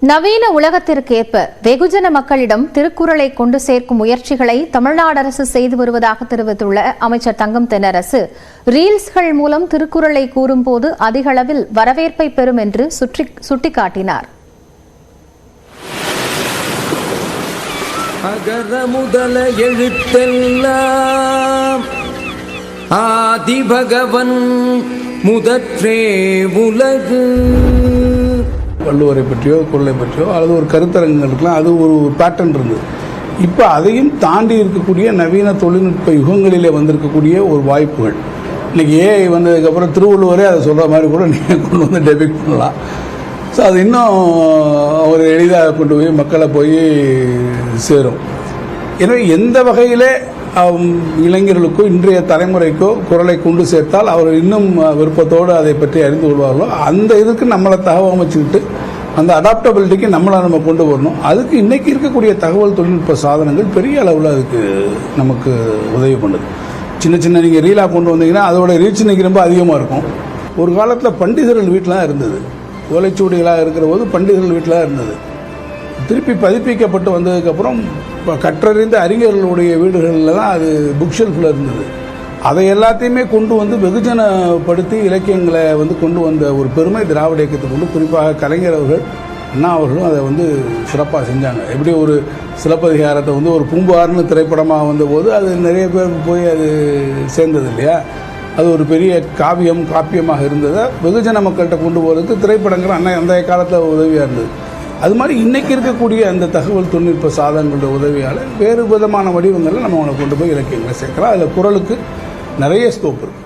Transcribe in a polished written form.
நவீன உலகத்திற்கேற்ப வெகுஜன மக்களிடம் திருக்குறளை கொண்டு சேர்க்கும் முயற்சிகளை தமிழ்நாடு அரசு செய்து வருவதாக தெரிவித்துள்ள அமைச்சர் தங்கம் தென்னரசு, ரீல்ஸ்கள் மூலம் திருக்குறளை கூறும்போது அதிக அளவில் வரவேற்பை பெறும் என்று சுட்டிக்காட்டினார். அகர முதல எழுத்தெல்லாம் ஆதிபகவன் முதற்றே உலகு. வள்ளுவரை பற்றியோ குறளை பற்றியோ அல்லது ஒரு கருத்தரங்குகளுக்கெல்லாம் அது ஒரு பேட்டர்ன் இருந்தது. இப்போ அதையும் தாண்டி இருக்கக்கூடிய நவீன தொழில்நுட்ப யுகங்களிலே வந்திருக்கக்கூடிய ஒரு வாய்ப்புகள். இன்னைக்கு ஏஐ வந்ததுக்கப்புறம் திருவள்ளுவரே அதை சொல்கிற மாதிரி கூட நீங்கள் கொண்டு வந்து டெபிக் பண்ணலாம். ஸோ அது இன்னும் ஒரு எளிதாக கொண்டு போய் மக்களை போய் சேரும். எனவே எந்த வகையிலே இளைஞர்களுக்கோ இன்றைய தலைமுறைக்கோ குறளை கொண்டு சேர்த்தால் அவர் இன்னும் விருப்பத்தோடு அதை பற்றி அறிந்து கொள்வார்களோ அந்த இதுக்கு நம்மளை தகவமைச்சுக்கிட்டு அந்த அடாப்டபிலிட்டிக்கு நம்ம கொண்டு வரணும். அதுக்கு இன்றைக்கி இருக்கக்கூடிய தகவல் தொழில்நுட்ப சாதனங்கள் பெரிய அளவில் அதுக்கு நமக்கு உதவி பண்ணுது. சின்ன சின்ன நீங்கள் ரீலாக கொண்டு வந்தீங்கன்னா அதோட ரீச் இன்னைக்கு ரொம்ப அதிகமாக இருக்கும். ஒரு காலத்தில் பண்டிதர்கள் வீட்டில் இருந்தது, ஓலைச்சுவடிகளாக இருக்கிற போது பண்டிதர்கள் வீட்டில் இருந்தது. திருப்பி பதிப்பிக்கப்பட்டு வந்ததுக்கப்புறம் கற்றறிந்த அறிஞர்களுடைய வீடுகளில் தான் அது புக் ஷெல்ஃபில் இருந்தது. அதை எல்லாத்தையுமே கொண்டு வந்து வெகுஜனப்படுத்தி இலக்கியங்களை கொண்டு வந்த ஒரு பெருமை திராவிட இயக்கத்துக்கு உண்டு. குறிப்பாக கலைஞர் அவர்கள், அண்ணா அவர்களும் அதை சிறப்பாக செஞ்சாங்க. எப்படி ஒரு சிலப்பதிகாரத்தை ஒரு பூம்புகார்னு திரைப்படமாக வந்தபோது அது நிறைய பேருக்கு போய் அது சேர்ந்தது இல்லையா? அது ஒரு பெரிய காப்பியமாக இருந்ததை வெகுஜன மக்கள்கிட்ட கொண்டு போகிறதுக்கு திரைப்படங்கள் அந்த காலத்தில் உதவியாக இருந்தது. அது மாதிரி இன்றைக்கி இருக்கக்கூடிய அந்த தகவல் தொழில்நுட்ப சாதனங்களோட உதவியால் வேறு விதமான வடிவங்களில் நம்ம அவனை கொண்டு போய் இலக்கியங்களை சேர்க்கலாம். அதில் குறளுக்கு நிறைய ஸ்கோப் இருக்குது.